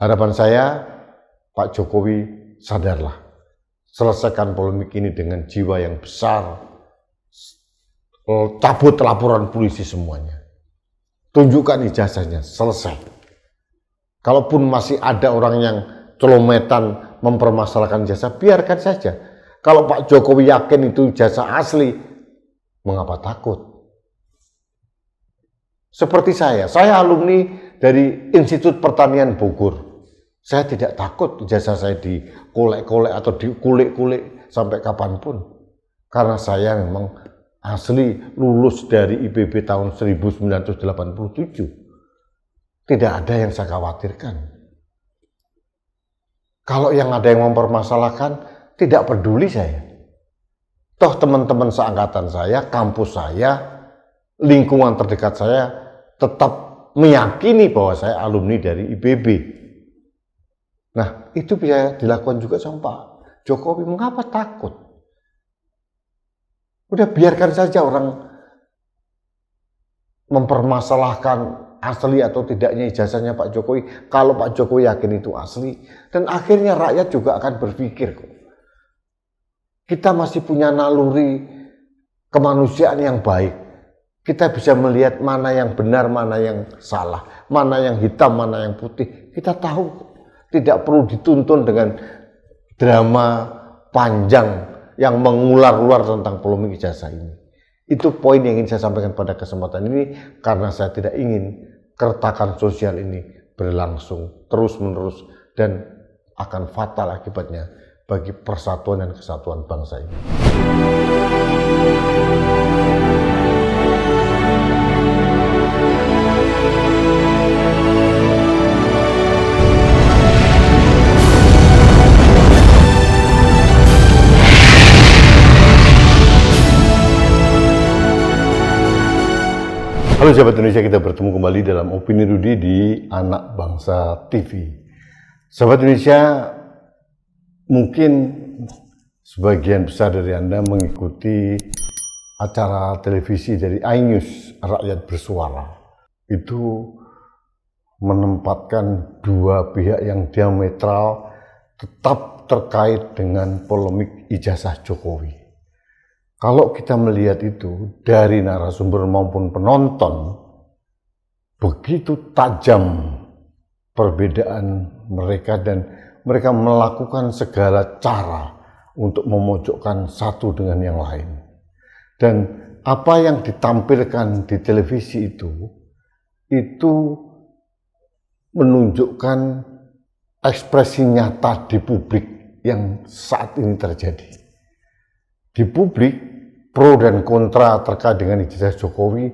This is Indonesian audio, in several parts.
Harapan saya, Pak Jokowi sadarlah. Selesaikan polemik ini dengan jiwa yang besar. Cabut laporan polisi semuanya. Tunjukkan ijazahnya, selesai. Kalaupun masih ada orang yang celometan mempermasalahkan ijazah, biarkan saja. Kalau Pak Jokowi yakin itu ijazah asli, mengapa takut? Seperti saya alumni dari Institut Pertanian Bogor. Saya tidak takut ijazah saya dikolek-kolek atau dikulik-kulik sampai kapanpun. Karena saya memang asli lulus dari IPB tahun 1987. Tidak ada yang saya khawatirkan. Kalau yang ada yang mempermasalahkan, tidak peduli saya. Toh teman-teman seangkatan saya, kampus saya, lingkungan terdekat saya tetap meyakini bahwa saya alumni dari IPB. Nah, itu bisa dilakukan juga sama Pak Jokowi. Mengapa takut? Udah biarkan saja orang mempermasalahkan asli atau tidaknya ijazahnya Pak Jokowi. Kalau Pak Jokowi yakin itu asli, dan akhirnya rakyat juga akan berpikir kok. Kita masih punya naluri kemanusiaan yang baik. Kita bisa melihat mana yang benar, mana yang salah, mana yang hitam, mana yang putih. Kita tahu. Tidak perlu dituntun dengan drama panjang yang mengular-ular tentang polemik ijazah ini. Itu poin yang ingin saya sampaikan pada kesempatan ini, karena saya tidak ingin keretakan sosial ini berlangsung terus-menerus dan akan fatal akibatnya bagi persatuan dan kesatuan bangsa ini. Halo sahabat Indonesia, kita bertemu kembali dalam Opini Rudi di Anak Bangsa TV. Sahabat Indonesia, mungkin sebagian besar dari Anda mengikuti acara televisi dari iNews, Rakyat Bersuara. Itu menempatkan dua pihak yang diametral tetap terkait dengan polemik ijazah Jokowi. Kalau kita melihat itu dari narasumber maupun penonton, begitu tajam perbedaan mereka dan mereka melakukan segala cara untuk memojokkan satu dengan yang lain. Dan apa yang ditampilkan di televisi itu menunjukkan ekspresi nyata di publik yang saat ini terjadi. Di publik, pro dan kontra terkait dengan ijazah Jokowi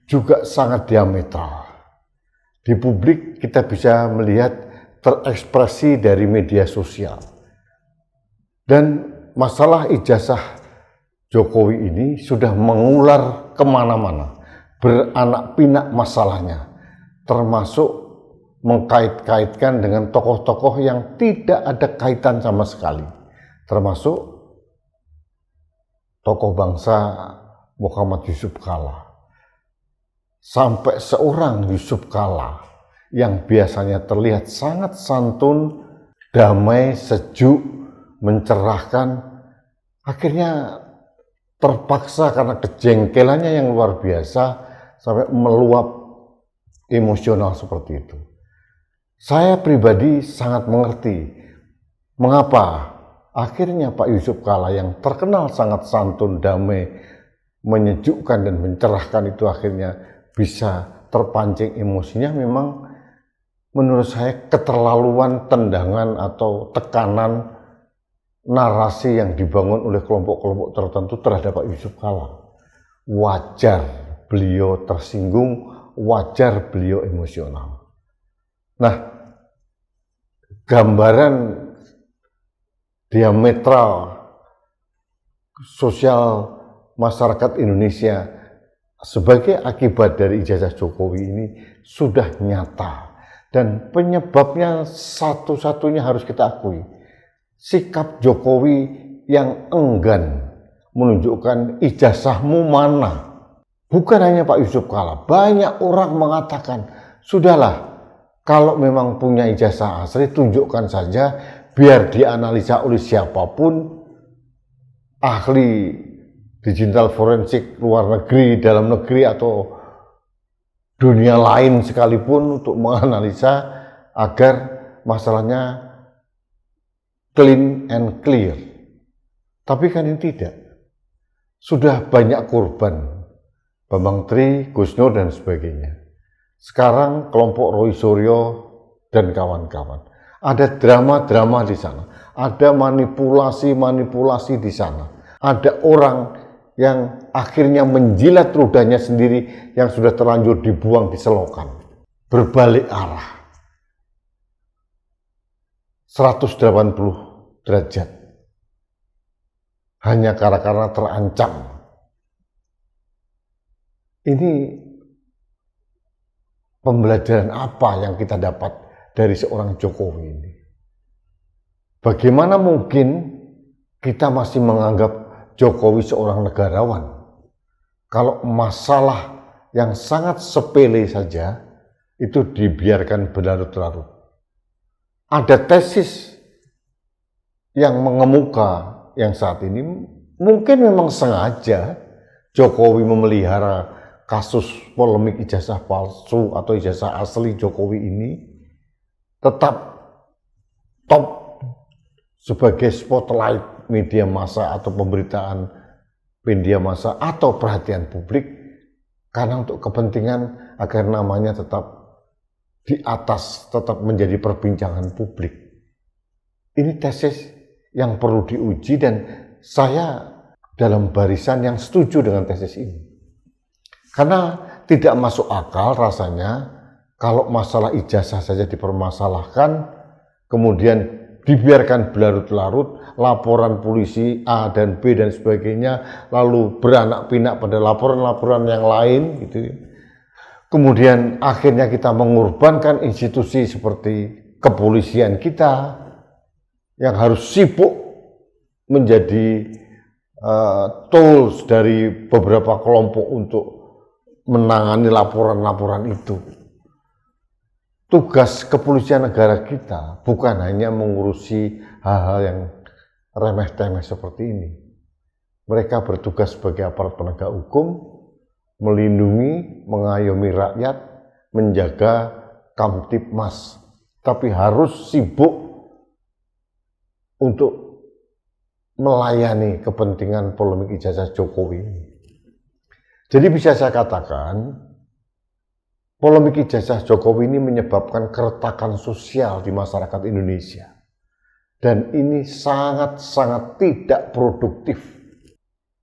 juga sangat diametral. Di publik kita bisa melihat terekspresi dari media sosial. Dan masalah ijazah Jokowi ini sudah mengular kemana-mana, beranak pinak masalahnya, termasuk mengkait-kaitkan dengan tokoh-tokoh yang tidak ada kaitan sama sekali, termasuk tokoh bangsa Muhammad Yusuf Kalla. Sampai seorang Yusuf Kalla yang biasanya terlihat sangat santun, damai, sejuk, mencerahkan, akhirnya terpaksa karena kejengkelannya yang luar biasa sampai meluap emosional seperti itu. Saya pribadi sangat mengerti mengapa akhirnya Pak Yusuf Kalla yang terkenal sangat santun, damai, menyejukkan dan mencerahkan itu akhirnya bisa terpancing emosinya. Memang menurut saya keterlaluan tendangan atau tekanan narasi yang dibangun oleh kelompok-kelompok tertentu terhadap Pak Yusuf Kalla. Wajar beliau tersinggung, wajar beliau emosional. Nah, gambaran diametral sosial masyarakat Indonesia sebagai akibat dari ijazah Jokowi ini sudah nyata, dan penyebabnya satu-satunya harus kita akui, sikap Jokowi yang enggan menunjukkan ijazahmu mana. Bukan hanya Pak Yusuf Kalla, banyak orang mengatakan, sudahlah, Kalau memang punya ijazah asli, tunjukkan saja, biar dianalisa oleh siapapun, ahli digital forensik luar negeri, dalam negeri, atau dunia lain sekalipun, untuk menganalisa agar masalahnya clean and clear. Tapi kan ini tidak. Sudah banyak korban, Bambang Tri, Gus Nur, dan sebagainya. Sekarang kelompok Roy Suryo dan kawan-kawan. Ada drama-drama di sana. Ada manipulasi-manipulasi di sana. Ada orang yang akhirnya menjilat ludahnya sendiri yang sudah terlanjur dibuang di selokan. Berbalik arah. 180 derajat. Hanya karena terancam. Ini pembelajaran apa yang kita dapat dari seorang Jokowi ini? Bagaimana mungkin kita masih menganggap Jokowi seorang negarawan kalau masalah yang sangat sepele saja itu dibiarkan berlarut-larut? Ada tesis yang mengemuka yang saat ini mungkin memang sengaja Jokowi memelihara kasus polemik ijazah palsu atau ijazah asli Jokowi ini tetap top sebagai spotlight media massa atau pemberitaan media massa atau perhatian publik, karena untuk kepentingan agar namanya tetap di atas, tetap menjadi perbincangan publik. Ini tesis yang perlu diuji dan saya dalam barisan yang setuju dengan tesis ini. Karena tidak masuk akal rasanya kalau masalah ijazah saja dipermasalahkan, kemudian dibiarkan berlarut-larut, laporan polisi A dan B dan sebagainya, lalu beranak pinak pada laporan-laporan yang lain, gitu. Kemudian akhirnya kita mengorbankan institusi seperti kepolisian kita yang harus sibuk menjadi tools dari beberapa kelompok untuk menangani laporan-laporan itu. Tugas kepolisian negara kita bukan hanya mengurusi hal-hal yang remeh-temeh seperti ini. Mereka bertugas sebagai aparat penegak hukum, melindungi, mengayomi rakyat, menjaga Kamtibmas. Tapi harus sibuk untuk melayani kepentingan polemik ijazah Jokowi ini. Jadi bisa saya katakan, polemik ijazah Jokowi ini menyebabkan keretakan sosial di masyarakat Indonesia. Dan ini sangat-sangat tidak produktif.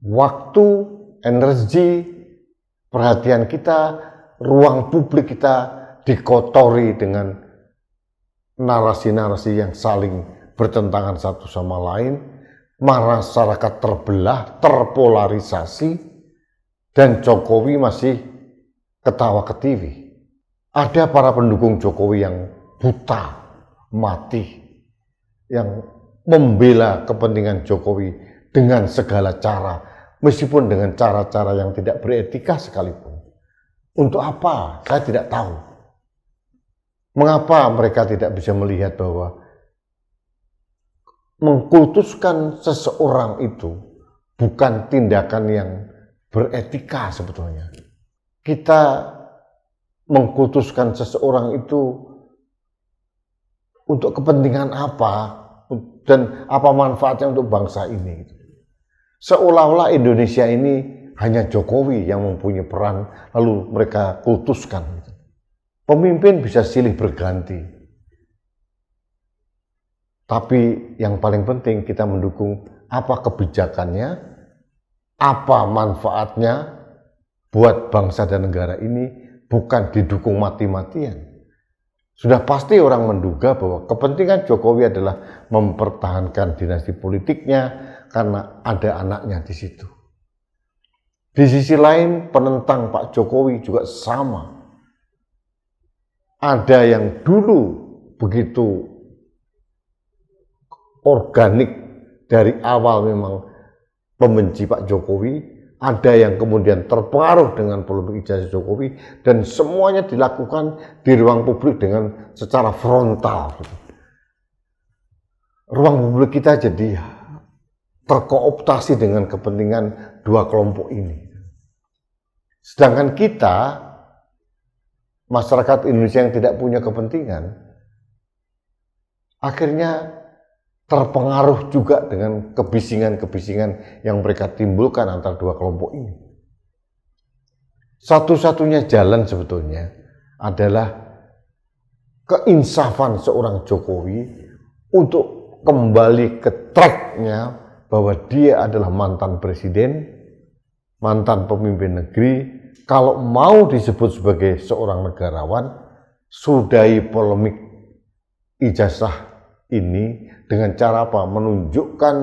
Waktu, energi, perhatian kita, ruang publik kita dikotori dengan narasi-narasi yang saling bertentangan satu sama lain, masyarakat terbelah, terpolarisasi, dan Jokowi masih ketawa ke TV. Ada para pendukung Jokowi yang buta, mati, yang membela kepentingan Jokowi dengan segala cara, meskipun dengan cara-cara yang tidak beretika sekalipun. Untuk apa? Saya tidak tahu. Mengapa mereka tidak bisa melihat bahwa mengkultuskan seseorang itu bukan tindakan yang beretika sebetulnya. Kita mengkultuskan seseorang itu untuk kepentingan apa dan apa manfaatnya untuk bangsa ini. Seolah-olah Indonesia ini hanya Jokowi yang mempunyai peran, lalu mereka kultuskan. Pemimpin bisa silih berganti. Tapi yang paling penting kita mendukung apa kebijakannya, apa manfaatnya buat bangsa dan negara ini, bukan didukung mati-matian. Sudah pasti orang menduga bahwa kepentingan Jokowi adalah mempertahankan dinasti politiknya karena ada anaknya di situ. Di sisi lain, penentang Pak Jokowi juga sama. Ada yang dulu begitu organik dari awal memang pembenci Pak Jokowi, ada yang kemudian terpengaruh dengan polemik ijazah Jokowi, dan semuanya dilakukan di ruang publik dengan secara frontal. Ruang publik kita jadi terkooptasi dengan kepentingan dua kelompok ini. Sedangkan kita, masyarakat Indonesia yang tidak punya kepentingan, akhirnya terpengaruh juga dengan kebisingan-kebisingan yang mereka timbulkan antara dua kelompok ini. Satu-satunya jalan sebetulnya adalah keinsafan seorang Jokowi untuk kembali ke tracknya bahwa dia adalah mantan presiden, mantan pemimpin negeri. Kalau mau disebut sebagai seorang negarawan, sudahi polemik ijazah ini dengan cara apa? Menunjukkan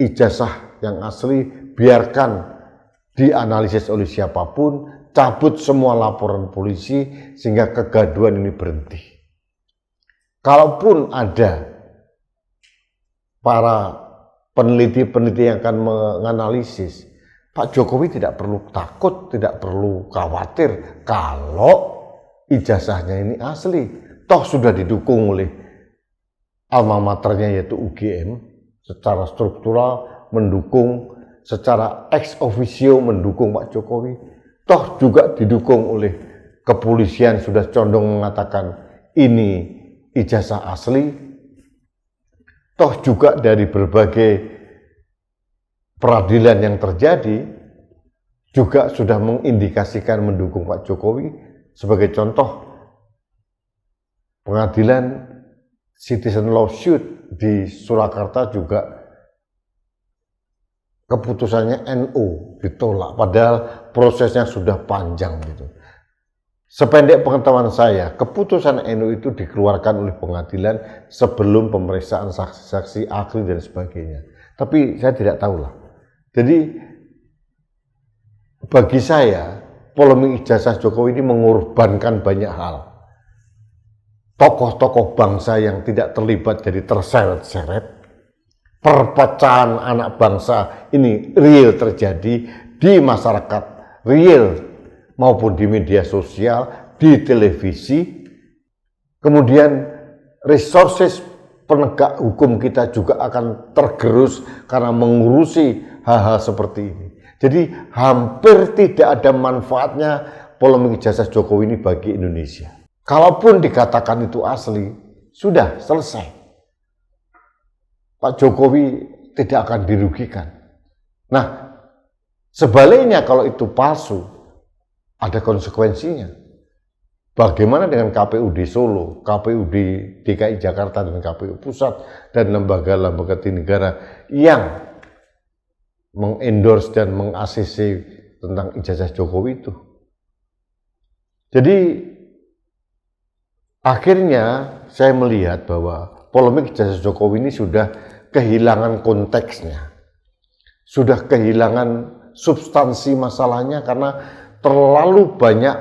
ijazah yang asli, biarkan dianalisis oleh siapapun, cabut semua laporan polisi sehingga kegaduhan ini berhenti. Kalaupun ada para peneliti-peneliti yang akan menganalisis, Pak Jokowi tidak perlu takut, tidak perlu khawatir kalau ijazahnya ini asli. Toh sudah didukung oleh alma maternya yaitu UGM, secara struktural mendukung, secara ex officio mendukung Pak Jokowi. Toh juga didukung oleh kepolisian, sudah condong mengatakan ini ijazah asli. Toh juga dari berbagai peradilan yang terjadi juga sudah mengindikasikan mendukung Pak Jokowi. Sebagai contoh, pengadilan citizen lawsuit di Surakarta juga keputusannya NU ditolak, padahal prosesnya sudah panjang gitu. Sependek pengetahuan saya, keputusan NU itu dikeluarkan oleh pengadilan sebelum pemeriksaan saksi-saksi, ahli dan sebagainya. Tapi saya tidak tahu lah. Jadi bagi saya polemik ijazah Jokowi ini mengorbankan banyak hal. Tokoh-tokoh bangsa yang tidak terlibat jadi terseret-seret. Perpecahan anak bangsa ini real terjadi di masyarakat, real maupun di media sosial, di televisi. Kemudian resources penegak hukum kita juga akan tergerus karena mengurusi hal-hal seperti ini. Jadi hampir tidak ada manfaatnya polemik ijazah Jokowi ini bagi Indonesia. Kalaupun dikatakan itu asli, sudah selesai. Pak Jokowi tidak akan dirugikan. Nah, sebaliknya kalau itu palsu, ada konsekuensinya. Bagaimana dengan KPU di Solo, KPU di DKI Jakarta, dan KPU Pusat, dan lembaga-lembaga tinggi negara yang mengendorse dan meng-ACC tentang ijazah Jokowi itu. Jadi, akhirnya saya melihat bahwa polemik ijazah Jokowi ini sudah kehilangan konteksnya, sudah kehilangan substansi masalahnya karena terlalu banyak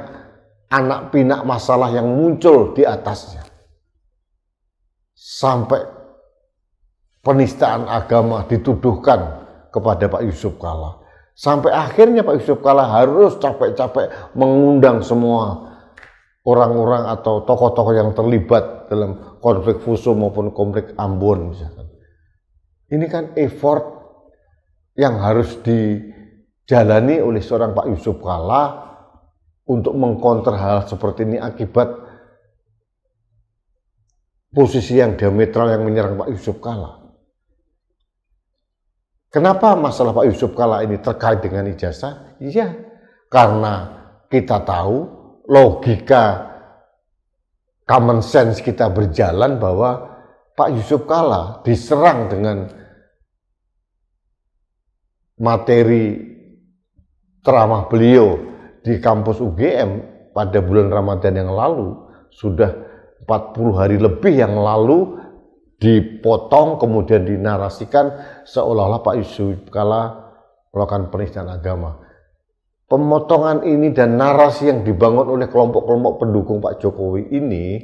anak pinak masalah yang muncul di atasnya. Sampai penistaan agama dituduhkan kepada Pak Yusuf Kalla. Sampai akhirnya Pak Yusuf Kalla harus capek-capek mengundang semua orang-orang atau tokoh-tokoh yang terlibat dalam konflik Fuso maupun konflik Ambon misalkan. Ini kan effort yang harus dijalani oleh seorang Pak Yusuf Kalla untuk mengkonter hal seperti ini akibat posisi yang diametral yang menyerang Pak Yusuf Kalla. Kenapa masalah Pak Yusuf Kalla ini terkait dengan ijazah? Iya, karena kita tahu logika common sense kita berjalan bahwa Pak Yusuf Kalla diserang dengan materi ceramah beliau di kampus UGM pada bulan Ramadan yang lalu, sudah 40 hari lebih yang lalu, dipotong kemudian dinarasikan seolah-olah Pak Yusuf Kalla melakukan penistaan agama. Pemotongan ini dan narasi yang dibangun oleh kelompok-kelompok pendukung Pak Jokowi ini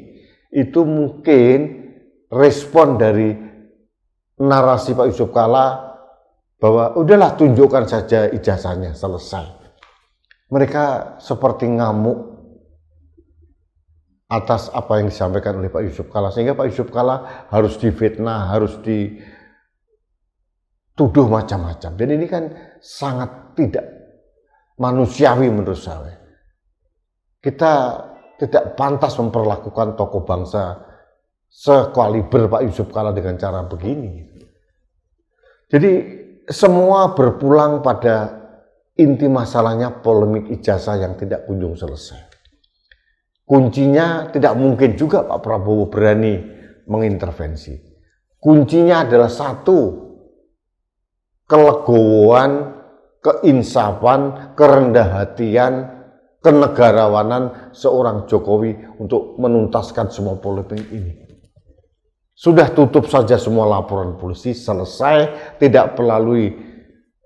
itu mungkin respon dari narasi Pak Yusuf Kalla bahwa udahlah tunjukkan saja ijazahnya, selesai. Mereka seperti ngamuk atas apa yang disampaikan oleh Pak Yusuf Kalla, sehingga Pak Yusuf Kalla harus difitnah, harus dituduh macam-macam. Dan ini kan sangat tidak manusiawi menurut saya. Kita tidak pantas memperlakukan tokoh bangsa sekaliber Pak Yusuf Kalla dengan cara begini. Jadi semua berpulang pada inti masalahnya polemik ijazah yang tidak kunjung selesai. Kuncinya tidak mungkin juga Pak Prabowo berani mengintervensi. Kuncinya adalah satu, kelegowoan, keinsafan, kerendah hatian, kenegarawanan seorang Jokowi untuk menuntaskan semua polemik ini. Sudah tutup saja semua laporan polisi, selesai, tidak melalui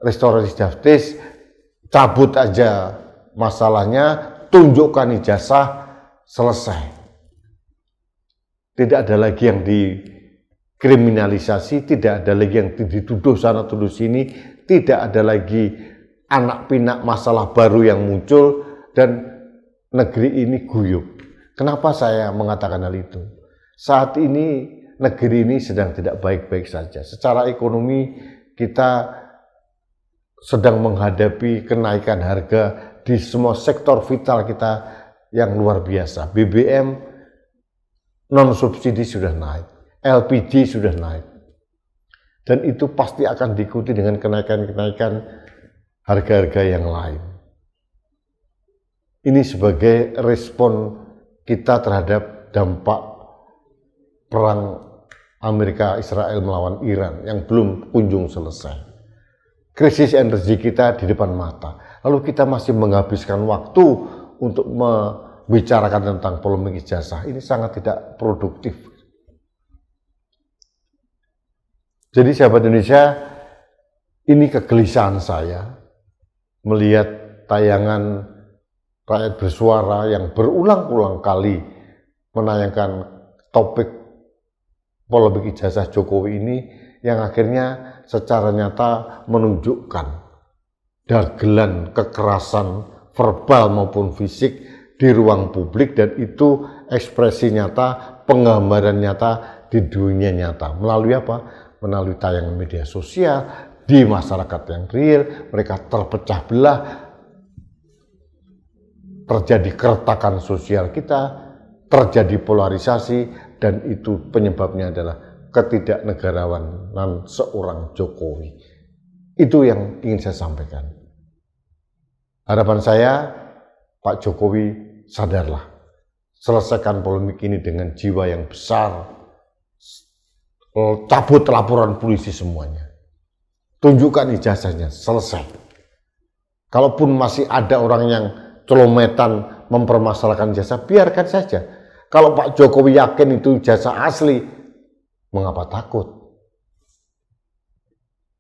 restoratif justice, cabut aja masalahnya, tunjukkan ijazah, selesai. Tidak ada lagi yang dikriminalisasi, tidak ada lagi yang dituduh sana tuduh sini, tidak ada lagi anak pinak masalah baru yang muncul, dan negeri ini guyup. Kenapa saya mengatakan hal itu? Saat ini negeri ini sedang tidak baik-baik saja. Secara ekonomi kita sedang menghadapi kenaikan harga di semua sektor vital kita yang luar biasa. BBM non subsidi sudah naik, LPG sudah naik, dan itu pasti akan diikuti dengan kenaikan-kenaikan harga-harga yang lain. Ini sebagai respon kita terhadap dampak perang Amerika Israel melawan Iran yang belum kunjung selesai. Krisis energi kita di depan mata, lalu kita masih menghabiskan waktu untuk membicarakan tentang polemik ijazah. Ini sangat tidak produktif. Jadi sahabat Indonesia, ini kegelisahan saya melihat tayangan Rakyat Bersuara yang berulang-ulang kali menayangkan topik polemik ijazah Jokowi ini, yang akhirnya secara nyata menunjukkan dagelan kekerasan verbal maupun fisik di ruang publik, dan itu ekspresi nyata, penggambaran nyata di dunia nyata. Melalui apa? Melalui tayangan media sosial, di masyarakat yang real, mereka terpecah belah, terjadi keretakan sosial kita, terjadi polarisasi, dan itu penyebabnya adalah ketidaknegarawanan seorang Jokowi. Itu yang ingin saya sampaikan. Harapan saya, Pak Jokowi, sadarlah. Selesaikan polemik ini dengan jiwa yang besar. Cabut laporan polisi semuanya. Tunjukkan ijazahnya, selesai. Kalaupun masih ada orang yang celometan mempermasalahkan ijazah, biarkan saja. Kalau Pak Jokowi yakin itu ijazah asli, mengapa takut?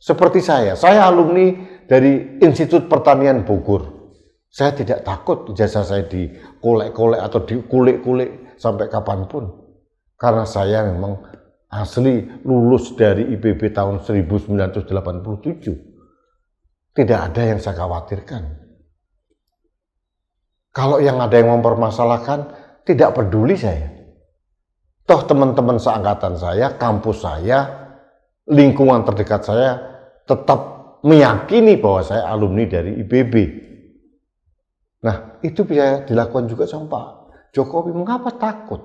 Seperti saya alumni dari Institut Pertanian Bogor. Saya tidak takut ijazah saya dikolek-kolek atau dikulik-kulik sampai kapanpun. Karena saya memang asli lulus dari IPB tahun 1987. Tidak ada yang saya khawatirkan. Kalau yang ada yang mempermasalahkan, tidak peduli saya. Toh teman-teman seangkatan saya, kampus saya, lingkungan terdekat saya tetap meyakini bahwa saya alumni dari IPB. Nah, itu bisa dilakukan juga sama Pak Jokowi. Mengapa takut?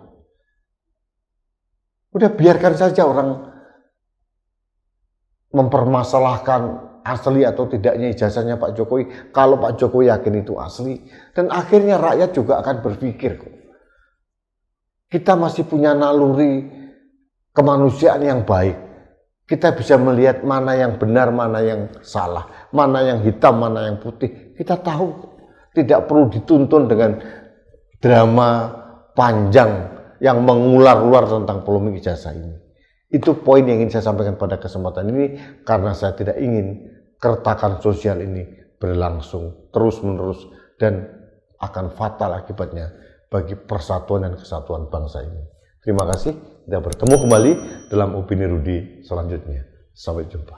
Udah biarkan saja orang mempermasalahkan asli atau tidaknya ijazahnya Pak Jokowi. Kalau Pak Jokowi yakin itu asli, dan akhirnya rakyat juga akan berpikir kok. Kita masih punya naluri kemanusiaan yang baik. Kita bisa melihat mana yang benar, mana yang salah, mana yang hitam, mana yang putih. Kita tahu. Tidak perlu dituntun dengan drama panjang yang mengular-ular tentang polemik ijazah ini. Itu poin yang ingin saya sampaikan pada kesempatan ini, karena saya tidak ingin keretakan sosial ini berlangsung terus-menerus dan akan fatal akibatnya bagi persatuan dan kesatuan bangsa ini. Terima kasih. Kita bertemu kembali dalam Opini Rudy selanjutnya. Sampai jumpa.